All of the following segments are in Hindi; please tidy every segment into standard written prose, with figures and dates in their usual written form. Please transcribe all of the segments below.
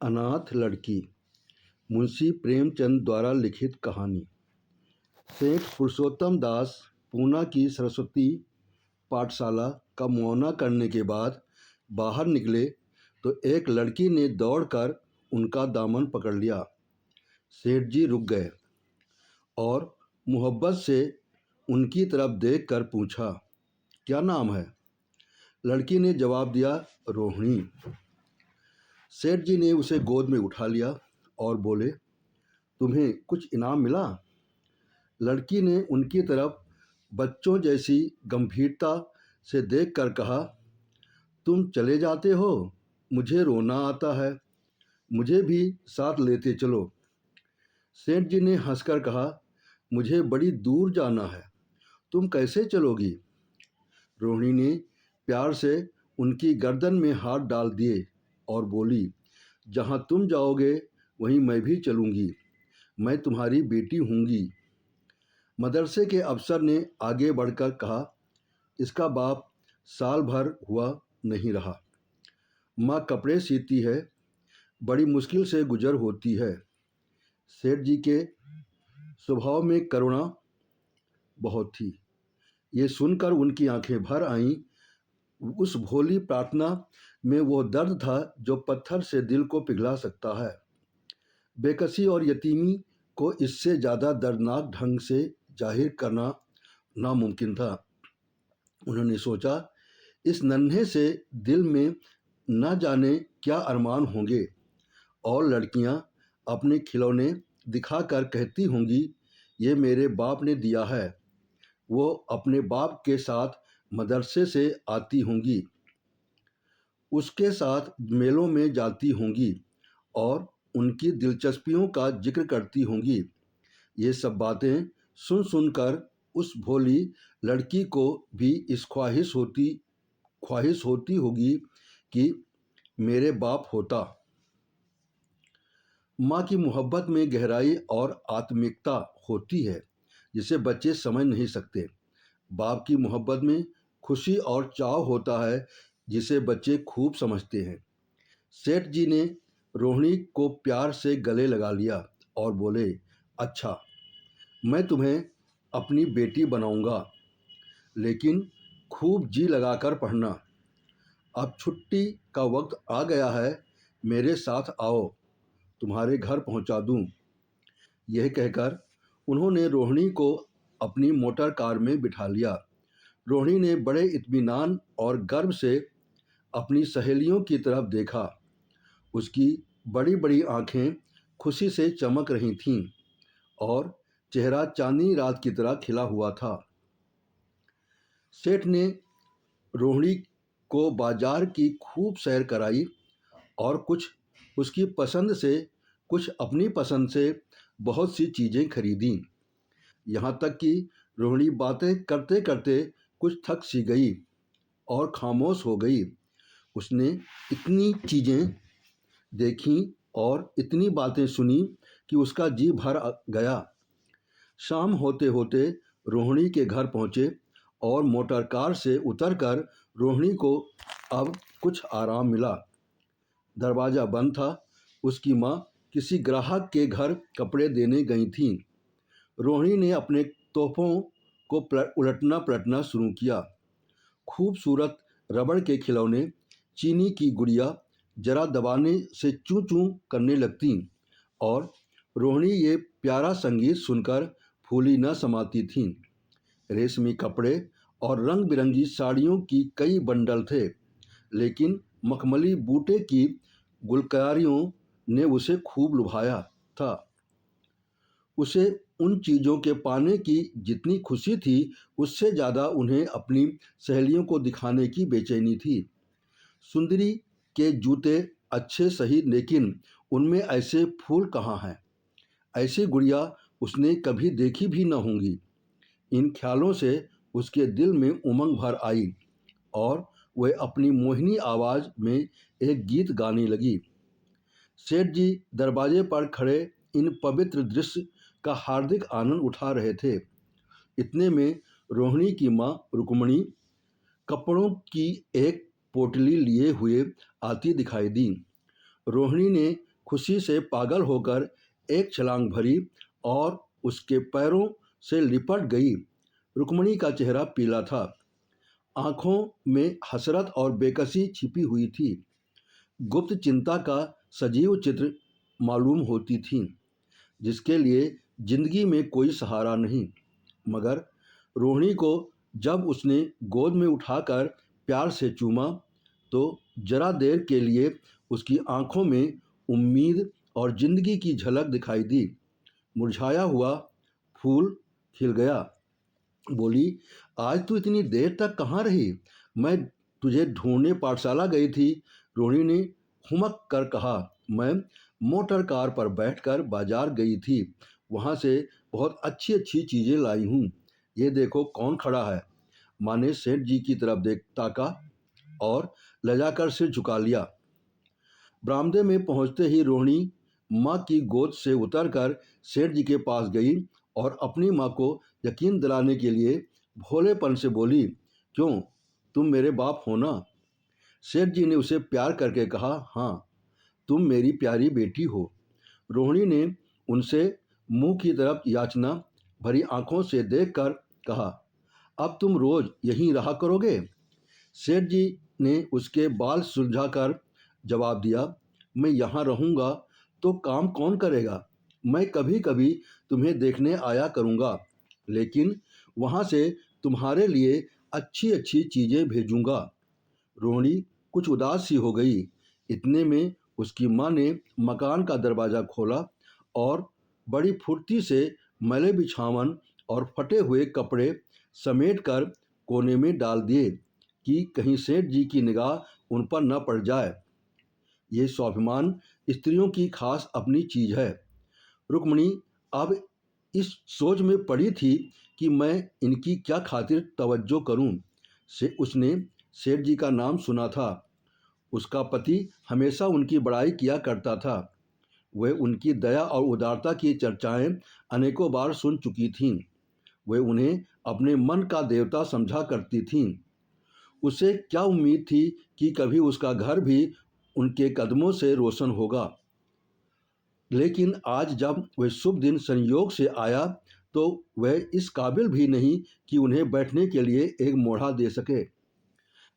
अनाथ लड़की। मुंशी प्रेमचंद द्वारा लिखित कहानी। सेठ पुरुषोत्तम दास पूना की सरस्वती पाठशाला का मुआयना करने के बाद बाहर निकले तो एक लड़की ने दौड़कर उनका दामन पकड़ लिया। सेठ जी रुक गए और मोहब्बत से उनकी तरफ देखकर पूछा, क्या नाम है? लड़की ने जवाब दिया, रोहिणी। सेठ जी ने उसे गोद में उठा लिया और बोले, तुम्हें कुछ इनाम मिला? लड़की ने उनकी तरफ बच्चों जैसी गंभीरता से देखकर कहा, तुम चले जाते हो, मुझे रोना आता है, मुझे भी साथ लेते चलो। सेठ जी ने हंसकर कहा, मुझे बड़ी दूर जाना है, तुम कैसे चलोगी? रोहिणी ने प्यार से उनकी गर्दन में हाथ डाल दिए और बोली, जहाँ तुम जाओगे वहीं मैं भी चलूँगी, मैं तुम्हारी बेटी हूँगी। मदरसे के अफसर ने आगे बढ़कर कहा, इसका बाप साल भर हुआ नहीं रहा, माँ कपड़े सीती है, बड़ी मुश्किल से गुजर होती है। सेठ जी के स्वभाव में करुणा बहुत थी। ये सुनकर उनकी आंखें भर आईं। उस भोली प्रार्थना में वो दर्द था जो पत्थर से दिल को पिघला सकता है। बेकसी और यतीमी को इससे ज़्यादा दर्दनाक ढंग से जाहिर करना नामुमकिन था। उन्होंने सोचा, इस नन्हे से दिल में न जाने क्या अरमान होंगे और लड़कियां अपने खिलौने दिखाकर कहती होंगी, ये मेरे बाप ने दिया है। वो अपने बाप के साथ मदरसे से आती होंगी, उसके साथ मेलों में जाती होंगी और उनकी दिलचस्पियों का जिक्र करती होंगी। ये सब बातें सुन सुनकर उस भोली लड़की को भी इस ख्वाहिश होती होगी कि मेरे बाप होता। माँ की मोहब्बत में गहराई और आत्मिकता होती है जिसे बच्चे समझ नहीं सकते। बाप की मोहब्बत में खुशी और चाव होता है जिसे बच्चे खूब समझते हैं। सेठ जी ने रोहिणी को प्यार से गले लगा लिया और बोले, अच्छा, मैं तुम्हें अपनी बेटी बनाऊंगा, लेकिन खूब जी लगाकर पढ़ना। अब छुट्टी का वक्त आ गया है, मेरे साथ आओ, तुम्हारे घर पहुंचा दूं। यह कहकर उन्होंने रोहिणी को अपनी मोटर कार में बिठा लिया। रोहिणी ने बड़े इत्मीनान और गर्व से अपनी सहेलियों की तरफ देखा। उसकी बड़ी बड़ी आंखें खुशी से चमक रही थीं और चेहरा चांदनी रात की तरह खिला हुआ था। सेठ ने रोहिणी को बाजार की खूब सैर कराई और कुछ उसकी पसंद से कुछ अपनी पसंद से बहुत सी चीज़ें खरीदीं। यहाँ तक कि रोहिणी बातें करते करते कुछ थक सी गई और खामोश हो गई। उसने इतनी चीज़ें देखीं और इतनी बातें सुनी कि उसका जी भर गया। शाम होते होते रोहिणी के घर पहुँचे और मोटर कार से उतरकर रोहिणी को अब कुछ आराम मिला। दरवाज़ा बंद था। उसकी माँ किसी ग्राहक के घर कपड़े देने गई थीं। रोहिणी ने अपने तोहफों को उलटना पलटना शुरू किया। खूबसूरत रबड़ के खिलौने, चीनी की गुड़िया जरा दबाने से चूं चूं करने लगती और रोहिणी ये प्यारा संगीत सुनकर फूली न समाती थीं। रेशमी कपड़े और रंग बिरंगी साड़ियों की कई बंडल थे, लेकिन मखमली बूटे की गुलकारियों ने उसे खूब लुभाया था। उसे उन चीज़ों के पाने की जितनी खुशी थी, उससे ज़्यादा उन्हें अपनी सहेलियों को दिखाने की बेचैनी थी। सुंदरी के जूते अच्छे सही, लेकिन उनमें ऐसे फूल कहाँ हैं? ऐसी गुड़िया उसने कभी देखी भी न होंगी। इन ख्यालों से उसके दिल में उमंग भर आई और वह अपनी मोहिनी आवाज़ में एक गीत गाने लगी। सेठ जी दरवाजे पर खड़े इन पवित्र दृश्य का हार्दिक आनंद उठा रहे थे। इतने में रोहिणी की माँ रुक्मणी कपड़ों की एक पोटली लिए हुए आती दिखाई दी। रोहिणी ने खुशी से पागल होकर एक छलांग भरी और उसके पैरों से लिपट गई। रुक्मिणी का चेहरा पीला था, आंखों में हसरत और बेकसी छिपी हुई थी। गुप्त चिंता का सजीव चित्र मालूम होती थी, जिसके लिए जिंदगी में कोई सहारा नहीं। मगर रोहिणी को जब उसने गोद में उठाकर प्यार से चूमा तो जरा देर के लिए उसकी आंखों में उम्मीद और जिंदगी की झलक दिखाई दी। मुरझाया हुआ फूल खिल गया। बोली, आज तू इतनी देर तक कहाँ रही? मैं तुझे ढूंढने पाठशाला गई थी। रोहिणी ने हुमक कर कहा, मैं मोटर कार पर बैठकर बाजार गई थी, वहाँ से बहुत अच्छी अच्छी चीज़ें लाई हूँ। ये देखो कौन खड़ा है। माँ ने सेठ जी की तरफ देख ताका और लजाकर सिर झुका लिया। बरामदे में पहुंचते ही रोहिणी माँ की गोद से उतरकर सेठ जी के पास गई और अपनी माँ को यकीन दिलाने के लिए भोलेपन से बोली, क्यों, तुम मेरे बाप हो ना? सेठ जी ने उसे प्यार करके कहा, हाँ, तुम मेरी प्यारी बेटी हो। रोहिणी ने उनसे मुंह की तरफ याचना भरी आंखों से देखकर कहा, अब तुम रोज यहीं रहा करोगे? सेठ जी ने उसके बाल सुलझाकर जवाब दिया, मैं यहाँ रहूँगा तो काम कौन करेगा? मैं कभी कभी तुम्हें देखने आया करूँगा, लेकिन वहाँ से तुम्हारे लिए अच्छी अच्छी चीज़ें भेजूँगा। रोहिणी कुछ उदास सी हो गई। इतने में उसकी माँ ने मकान का दरवाज़ा खोला और बड़ी फुर्ती से मैले बिछावन और फटे हुए कपड़े समेटकर कोने में डाल दिए कि कहीं सेठ जी की निगाह उन पर न पड़ जाए। ये स्वाभिमान स्त्रियों की खास अपनी चीज़ है। रुक्मिणी अब इस सोच में पड़ी थी कि मैं इनकी क्या खातिर तवज्जो करूं। से उसने सेठ जी का नाम सुना था। उसका पति हमेशा उनकी बड़ाई किया करता था। वह उनकी दया और उदारता की चर्चाएं अनेकों बार सुन चुकी थीं। वह उन्हें अपने मन का देवता समझा करती थीं। उसे क्या उम्मीद थी कि कभी उसका घर भी उनके कदमों से रोशन होगा। लेकिन आज जब वह शुभ दिन संयोग से आया तो वह इस काबिल भी नहीं कि उन्हें बैठने के लिए एक मोढ़ा दे सके।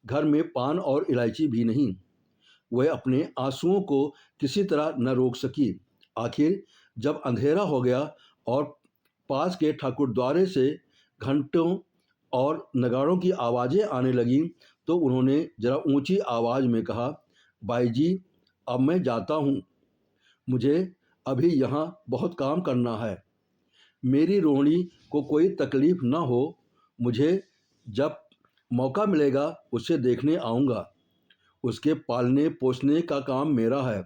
घर में पान और इलायची भी नहीं। वह अपने आंसुओं को किसी तरह न रोक सकी। आखिर जब अंधेरा हो गया और पास के ठाकुरद्वारे से घंटों और नगाड़ों की आवाज़ें आने लगीं तो उन्होंने जरा ऊंची आवाज़ में कहा, बाई जी, अब मैं जाता हूँ। मुझे अभी यहाँ बहुत काम करना है। मेरी रोहिणी को कोई तकलीफ न हो। मुझे जब मौका मिलेगा उसे देखने आऊँगा। उसके पालने पोसने का काम मेरा है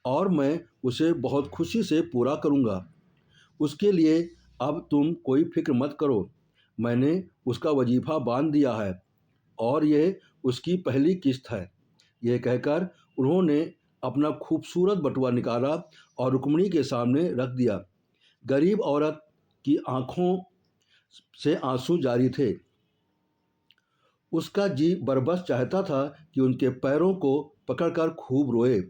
और मैं उसे बहुत खुशी से पूरा करूँगा। उसके लिए अब तुम कोई फिक्र मत करो। मैंने उसका वजीफ़ा बांध दिया है और ये उसकी पहली किस्त है। यह कहकर उन्होंने अपना खूबसूरत बटुआ निकाला और रुक्मिणी के सामने रख दिया। गरीब औरत की आंखों से आंसू जारी थे। उसका जी बरबस चाहता था कि उनके पैरों को पकड़कर खूब रोए।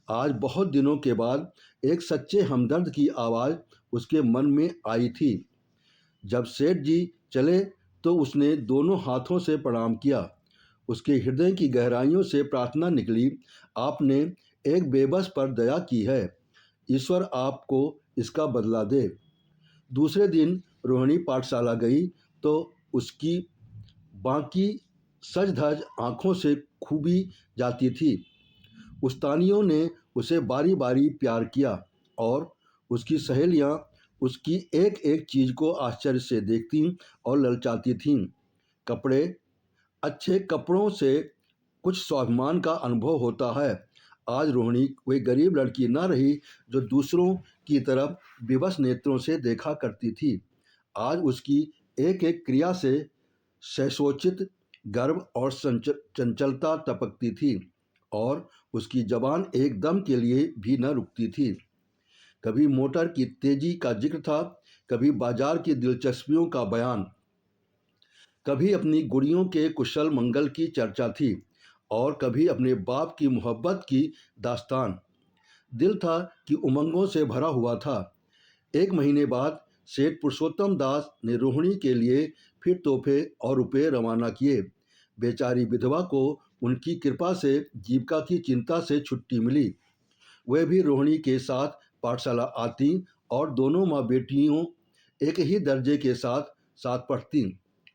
आज बहुत दिनों के बाद एक सच्चे हमदर्द की आवाज़ उसके मन में आई थी। जब सेठ जी चले तो उसने दोनों हाथों से प्रणाम किया। उसके हृदय की गहराइयों से प्रार्थना निकली, आपने एक बेबस पर दया की है, ईश्वर आपको इसका बदला दे। दूसरे दिन रोहिणी पाठशाला गई तो उसकी बाकी सज धज आँखों से खूबी जाती थी। उस्तानियों ने उसे बारी बारी प्यार किया और उसकी सहेलियाँ उसकी एक एक चीज़ को आश्चर्य से देखती और ललचाती थीं। कपड़े, अच्छे कपड़ों से कुछ स्वाभिमान का अनुभव होता है। आज रोहिणी वही गरीब लड़की न रही जो दूसरों की तरफ विवश नेत्रों से देखा करती थी। आज उसकी एक एक क्रिया से सैसोचित गर्व और चंचलता टपकती थी और उसकी जबान एक दम के लिए भी न रुकती थी। कभी मोटर की तेजी का जिक्र था, कभी बाजार की दिलचस्पियों का बयान, कभी अपनी गुड़ियों के कुशल मंगल की चर्चा थी और कभी अपने बाप की मोहब्बत की दास्तान। दिल था कि उमंगों से भरा हुआ था। 1 महीने बाद सेठ पुरुषोत्तम दास ने रोहिणी के लिए फिर तोहफे और रुपये रवाना किए। बेचारी विधवा को उनकी कृपा से जीविका की चिंता से छुट्टी मिली। वह भी रोहिणी के साथ पाठशाला आती और दोनों माँ बेटियों एक ही दर्जे के साथ साथ पढ़ती।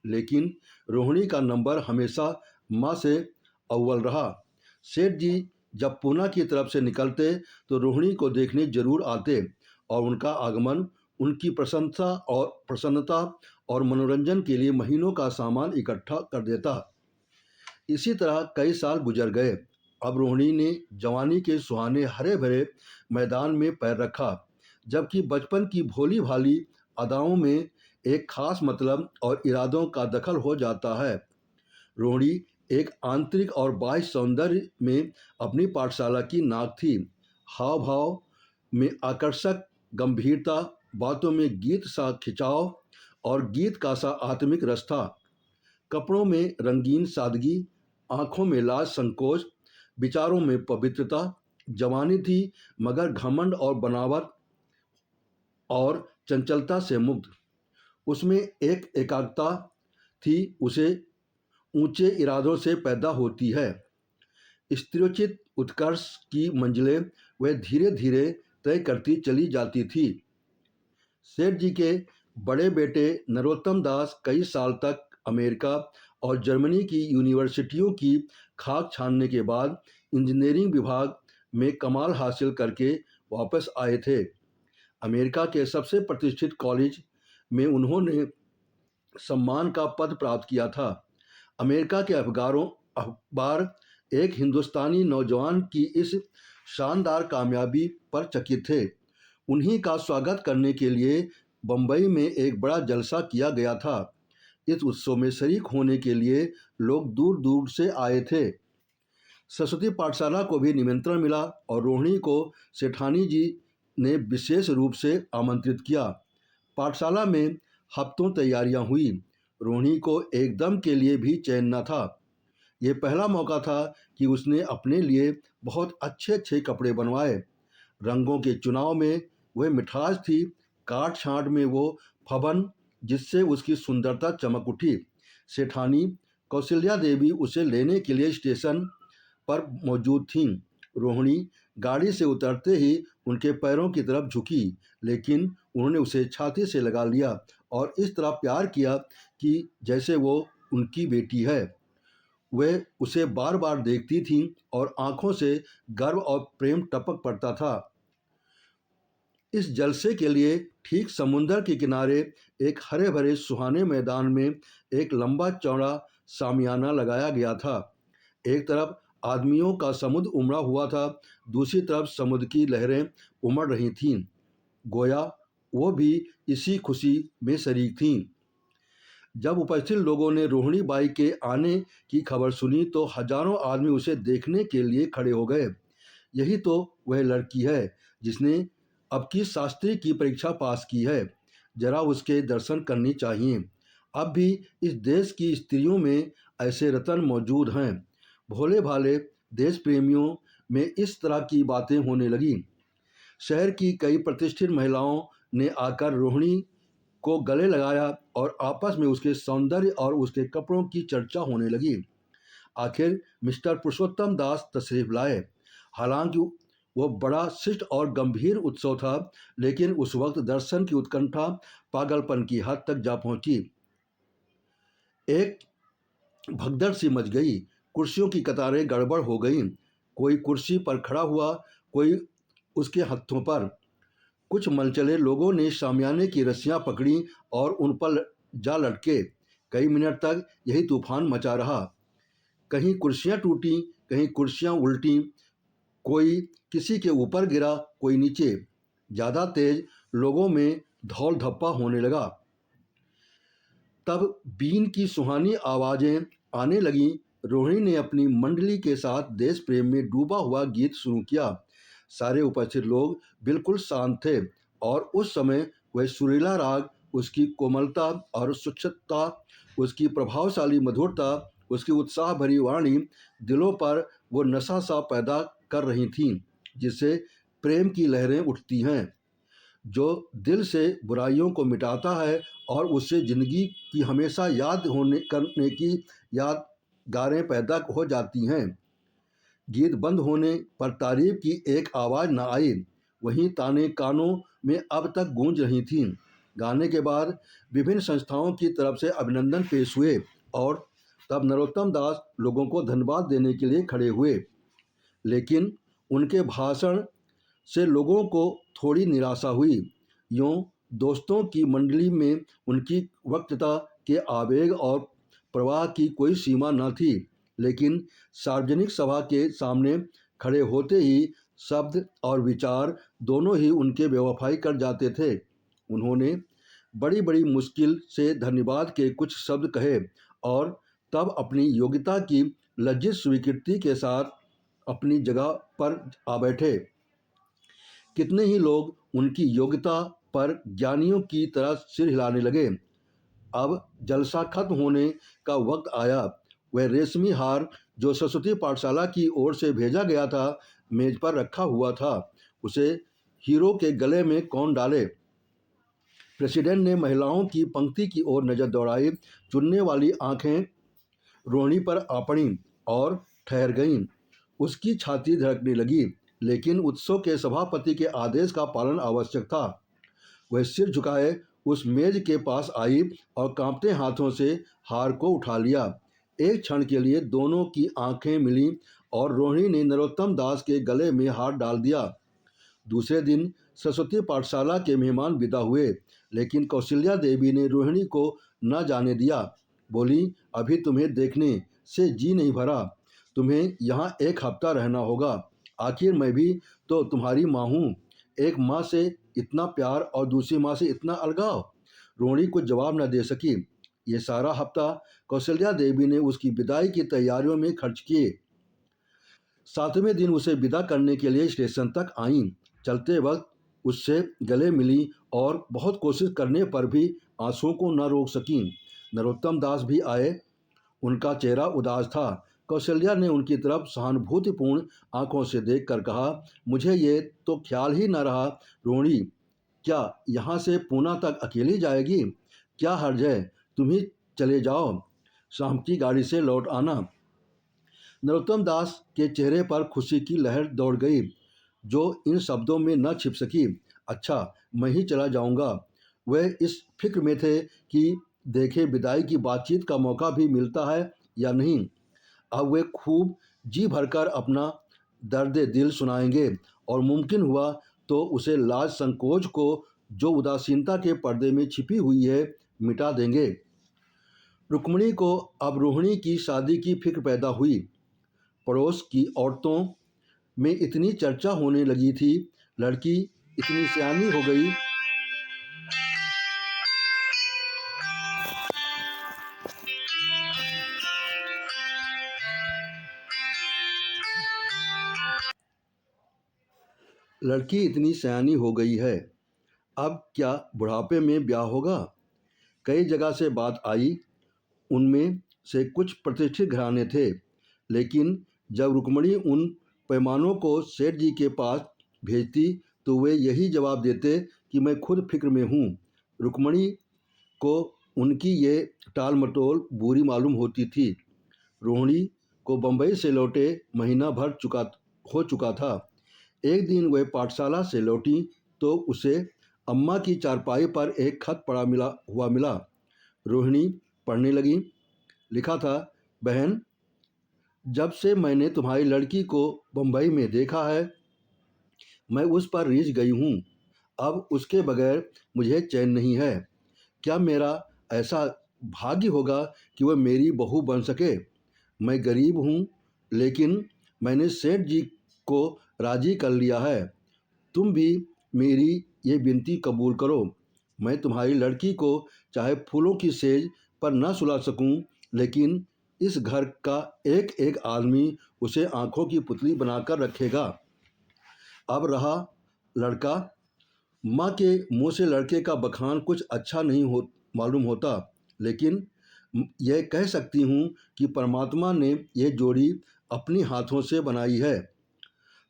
लेकिन रोहिणी का नंबर हमेशा माँ से अव्वल रहा। सेठ जी जब पूना की तरफ से निकलते तो रोहिणी को देखने जरूर आते और उनका आगमन उनकी प्रसन्नता और मनोरंजन के लिए महीनों का सामान इकट्ठा कर देता। इसी तरह कई साल गुजर गए। अब रोहिणी ने जवानी के सुहाने हरे भरे मैदान में पैर रखा, जबकि बचपन की भोली भाली अदाओं में एक खास मतलब और इरादों का दखल हो जाता है। रोहिणी एक आंतरिक और बाह्य सौंदर्य में अपनी पाठशाला की नाक थी। हाव भाव में आकर्षक गंभीरता, बातों में गीत सा खिंचाव और गीत का सा आत्मिक रस था। कपड़ों में रंगीन सादगी, आंखों में लाज संकोच, विचारों में पवित्रता। जवानी थी मगर घमंड और बनावट और चंचलता से मुक्त। उसमें एक एकाग्रता थी, उसे ऊंचे इरादों से पैदा होती है। स्त्रीोचित उत्कर्ष की मंजिलें वह धीरे धीरे तय करती चली जाती थी। सेठ जी के बड़े बेटे नरोत्तम दास कई साल तक अमेरिका और जर्मनी की यूनिवर्सिटियों की खाक छानने के बाद इंजीनियरिंग विभाग में कमाल हासिल करके वापस आए थे। अमेरिका के सबसे प्रतिष्ठित कॉलेज में उन्होंने सम्मान का पद प्राप्त किया था। अमेरिका के अखबार एक हिंदुस्तानी नौजवान की इस शानदार कामयाबी पर चकित थे। उन्हीं का स्वागत करने के लिए बम्बई में एक बड़ा जलसा किया गया था। इस उत्सव में शरीक होने के लिए लोग दूर दूर से आए थे। सरस्वती पाठशाला को भी निमंत्रण मिला और रोहिणी को सेठानी जी ने विशेष रूप से आमंत्रित किया। पाठशाला में हफ्तों तैयारियां हुई। रोहिणी को एकदम के लिए भी चैन न था। ये पहला मौका था कि उसने अपने लिए बहुत अच्छे अच्छे कपड़े बनवाए। रंगों के चुनाव में वह मिठास थी, काट छांट में वो फबन जिससे उसकी सुंदरता चमक उठी। सेठानी कौशल्या देवी उसे लेने के लिए स्टेशन पर मौजूद थीं। रोहिणी गाड़ी से उतरते ही उनके पैरों की तरफ झुकी, लेकिन उन्होंने उसे छाती से लगा लिया और इस तरह प्यार किया कि जैसे वो उनकी बेटी है। वह उसे बार बार देखती थीं और आंखों से गर्व और प्रेम टपक पड़ता था। इस जलसे के लिए ठीक समुंदर के किनारे एक हरे भरे सुहाने मैदान में एक लंबा चौड़ा सामियाना लगाया गया था। एक तरफ आदमियों का समुद्र उमड़ा हुआ था, दूसरी तरफ समुद्र की लहरें उमड़ रही थीं। गोया वो भी इसी खुशी में शरीक थीं। जब उपस्थित लोगों ने रोहिणी बाई के आने की खबर सुनी तो हजारों आदमी उसे देखने के लिए खड़े हो गए। यही तो वह लड़की है जिसने अब की शास्त्री की परीक्षा पास की है। जरा उसके दर्शन करनी चाहिए। अब भी इस देश की स्त्रियों में ऐसे रतन मौजूद हैं। भोले भाले देश प्रेमियों में इस तरह की बातें होने लगी। शहर की कई प्रतिष्ठित महिलाओं ने आकर रोहिणी को गले लगाया और आपस में उसके सौंदर्य और उसके कपड़ों की चर्चा होने लगी। आखिर मिस्टर पुरुषोत्तम दास तशरीफ लाए। हालांकि वो बड़ा शिष्ट और गंभीर उत्सव था, लेकिन उस वक्त दर्शन की उत्कंठा पागलपन की हद तक जा पहुंची। एक भगदड़ सी मच गई। कुर्सियों की कतारें गड़बड़ हो गईं। कोई कुर्सी पर खड़ा हुआ, कोई उसके हाथों पर। कुछ मनचले लोगों ने शामियाने की रस्सियां पकड़ी और उन पर जा लटके। कई मिनट तक यही तूफान मचा रहा। कहीं कुर्सियां टूटी, कहीं कुर्सियां उल्टी, कोई किसी के ऊपर गिरा, कोई नीचे। ज़्यादा तेज लोगों में धौल धप्पा होने लगा। तब बीन की सुहानी आवाज़ें आने लगीं। रोहिणी ने अपनी मंडली के साथ देश प्रेम में डूबा हुआ गीत शुरू किया। सारे उपस्थित लोग बिल्कुल शांत थे और उस समय वह सुरीला राग, उसकी कोमलता और सूक्ष्मता, उसकी प्रभावशाली मधुरता, उसकी उत्साह भरी वाणी दिलों पर वो नशा सा पैदा कर रही थीं, जिससे प्रेम की लहरें उठती हैं जो दिल से बुराइयों को मिटाता है और उससे ज़िंदगी की हमेशा याद होने करने की यादगारें पैदा हो जाती हैं। गीत बंद होने पर तारीफ की एक आवाज़ न आई, वहीं ताने कानों में अब तक गूंज रही थीं। गाने के बाद विभिन्न संस्थाओं की तरफ से अभिनंदन पेश हुए और तब नरोत्तम दास लोगों को धन्यवाद देने के लिए खड़े हुए, लेकिन उनके भाषण से लोगों को थोड़ी निराशा हुई। यूँ दोस्तों की मंडली में उनकी वक्तृता के आवेग और प्रवाह की कोई सीमा न थी, लेकिन सार्वजनिक सभा के सामने खड़े होते ही शब्द और विचार दोनों ही उनके बेवफाई कर जाते थे। उन्होंने बड़ी बड़ी मुश्किल से धन्यवाद के कुछ शब्द कहे और तब अपनी योग्यता की लज्जित स्वीकृति के साथ अपनी जगह पर आ बैठे। कितने ही लोग उनकी योग्यता पर ज्ञानियों की तरह सिर हिलाने लगे। अब जलसा खत्म होने का वक्त आया। वह रेशमी हार जो सरस्वती पाठशाला की ओर से भेजा गया था मेज पर रखा हुआ था। उसे हीरो के गले में कौन डाले? प्रेसिडेंट ने महिलाओं की पंक्ति की ओर नजर दौड़ाई। चुनने वाली आंखें रोहिणी पर आ पड़ीं और ठहर गईं। उसकी छाती धड़कने लगी, लेकिन उत्सव के सभापति के आदेश का पालन आवश्यक था। वह सिर झुकाए उस मेज के पास आई और कांपते हाथों से हार को उठा लिया। एक क्षण के लिए दोनों की आंखें मिलीं और रोहिणी ने नरोत्तम दास के गले में हाथ डाल दिया। दूसरे दिन सरस्वती पाठशाला के मेहमान विदा हुए, लेकिन कौशल्या देवी ने रोहिणी को न जाने दिया। बोली, अभी तुम्हें देखने से जी नहीं भरा, तुम्हें यहाँ एक हफ्ता रहना होगा। आखिर मैं भी तो तुम्हारी माँ हूँ। एक माँ से इतना प्यार और दूसरी माँ से इतना अलगाव। रोहिणी कुछ जवाब न दे सकी। ये सारा हफ्ता कौशल्या देवी ने उसकी विदाई की तैयारियों में खर्च किए। 7वें दिन उसे विदा करने के लिए स्टेशन तक आईं। चलते वक्त उससे गले मिली और बहुत कोशिश करने पर भी आंसुओं को न रोक सकीं। नरोत्तम दास भी आए। उनका चेहरा उदास था। कौशल्या ने उनकी तरफ सहानुभूतिपूर्ण आंखों से देखकर कहा, मुझे ये तो ख्याल ही न रहा रोहिणी, क्या यहाँ से पूना तक अकेली जाएगी? क्या हर्ज है, तुम ही चले जाओ, शाम की गाड़ी से लौट आना। नरोत्तम दास के चेहरे पर खुशी की लहर दौड़ गई, जो इन शब्दों में न छिप सकी। अच्छा, मैं ही चला जाऊंगा। वह इस फिक्र में थे कि देखे विदाई की बातचीत का मौका भी मिलता है या नहीं। अब वे खूब जी भरकर अपना दर्द दिल सुनाएंगे और मुमकिन हुआ तो उसे लाज संकोच को जो उदासीनता के पर्दे में छिपी हुई है मिटा देंगे। रुक्मिणी को अब रोहिणी की शादी की फिक्र पैदा हुई। पड़ोस की औरतों में इतनी चर्चा होने लगी थी, लड़की इतनी सियानी हो गई लड़की इतनी सयानी हो गई है, अब क्या बुढ़ापे में ब्याह होगा? कई जगह से बात आई। उनमें से कुछ प्रतिष्ठित घराने थे, लेकिन जब रुक्मिणी उन पैमानों को सेठ जी के पास भेजती तो वे यही जवाब देते कि मैं खुद फिक्र में हूँ। रुक्मिणी को उनकी ये टाल मटोल बुरी मालूम होती थी। रोहिणी को बम्बई से लौटे महीना भर हो चुका था। एक दिन वह पाठशाला से लौटी तो उसे अम्मा की चारपाई पर एक खत पड़ा मिला। रोहिणी पढ़ने लगी। लिखा था, बहन, जब से मैंने तुम्हारी लड़की को बम्बई में देखा है मैं उस पर रीझ गई हूँ। अब उसके बगैर मुझे चैन नहीं है। क्या मेरा ऐसा भाग्य होगा कि वह मेरी बहू बन सके? मैं गरीब हूँ, लेकिन मैंने सेठ जी को राजी कर लिया है। तुम भी मेरी ये विनती कबूल करो। मैं तुम्हारी लड़की को चाहे फूलों की सेज पर न सुला सकूं, लेकिन इस घर का एक एक आदमी उसे आंखों की पुतली बनाकर रखेगा। अब रहा लड़का, माँ के मुंह से लड़के का बखान कुछ अच्छा नहीं मालूम होता, लेकिन यह कह सकती हूँ कि परमात्मा ने यह जोड़ी अपनी हाथों से बनाई है।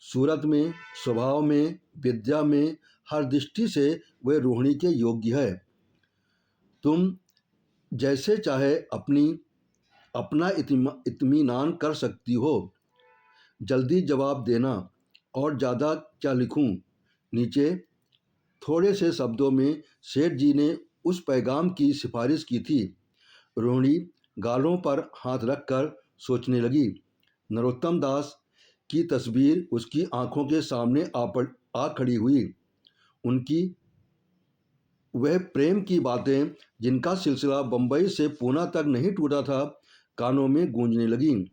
सूरत में, स्वभाव में, विद्या में, हर दृष्टि से वह रोहिणी के योग्य है। तुम जैसे चाहे अपना इत्मीनान कर सकती हो। जल्दी जवाब देना। और ज़्यादा क्या लिखूं? नीचे थोड़े से शब्दों में सेठ जी ने उस पैगाम की सिफारिश की थी। रोहिणी गालों पर हाथ रखकर सोचने लगी। नरोत्तम दास की तस्वीर उसकी आंखों के सामने आ खड़ी हुई। उनकी वह प्रेम की बातें जिनका सिलसिला बंबई से पूना तक नहीं टूटा था, कानों में गूंजने लगीं।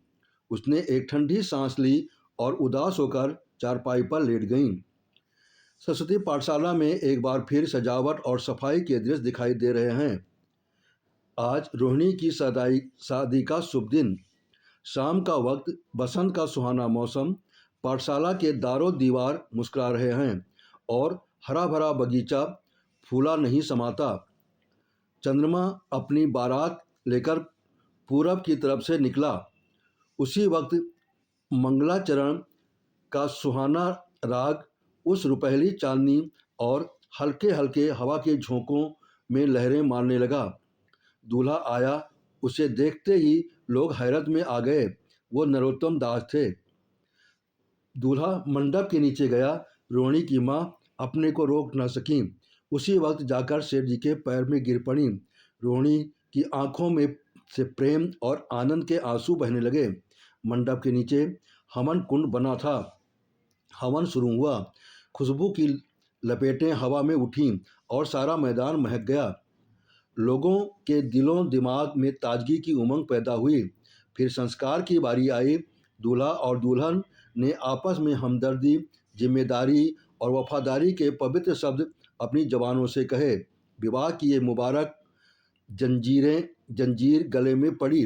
उसने एक ठंडी सांस ली और उदास होकर चारपाई पर लेट गईं। सरस्वती पाठशाला में एक बार फिर सजावट और सफाई के दृश्य दिखाई दे रहे हैं। आज रोहिणी की शादी का शुभ दिन। शाम का वक्त, बसंत का सुहाना मौसम। पाठशाला के दारों दीवार मुस्कुरा रहे हैं और हरा भरा बगीचा फूला नहीं समाता। चंद्रमा अपनी बारात लेकर पूरब की तरफ से निकला। उसी वक्त मंगलाचरण का सुहाना राग उस रुपहली चांदनी और हल्के हल्के हवा के झोंकों में लहरें मारने लगा। दूल्हा आया। उसे देखते ही लोग हैरत में आ गए। वो नरोत्तम दास थे। दूल्हा मंडप के नीचे गया। रोहिणी की माँ अपने को रोक न सकी। उसी वक्त जाकर सेठ जी के पैर में गिर पड़ी। रोहिणी की आंखों में से प्रेम और आनंद के आंसू बहने लगे। मंडप के नीचे हवन कुंड बना था। हवन शुरू हुआ। खुशबू की लपेटें हवा में उठीं और सारा मैदान महक गया। लोगों के दिलों दिमाग में ताजगी की उमंग पैदा हुई। फिर संस्कार की बारी आई। दूल्हा और दुल्हन ने आपस में हमदर्दी, जिम्मेदारी और वफादारी के पवित्र शब्द अपनी जबानों से कहे। विवाह की ये मुबारक जंजीर गले में पड़ी,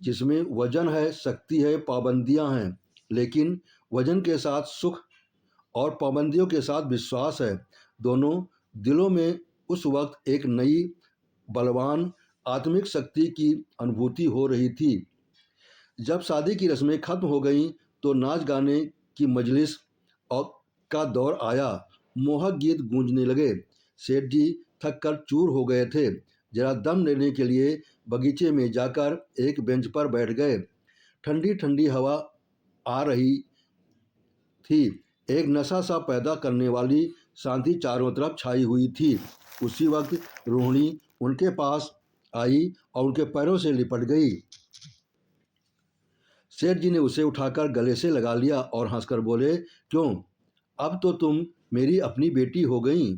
जिसमें वजन है, शक्ति है, पाबंदियां हैं, लेकिन वजन के साथ सुख और पाबंदियों के साथ विश्वास है। दोनों दिलों में उस वक्त एक नई बलवान आत्मिक शक्ति की अनुभूति हो रही थी। जब शादी की रस्में खत्म हो गईं तो नाच गाने की मजलिस और का दौर आया। मोहक गीत गूंजने लगे। सेठ जी थक कर चूर हो गए थे। जरा दम लेने के लिए बगीचे में जाकर एक बेंच पर बैठ गए। ठंडी ठंडी हवा आ रही थी। एक नशा सा पैदा करने वाली शांति चारों तरफ छाई हुई थी। उसी वक्त रोहिणी उनके पास आई और उनके पैरों से लिपट गई। सेठ जी ने उसे उठाकर गले से लगा लिया और हंसकर बोले, क्यों, अब तो तुम मेरी अपनी बेटी हो गई।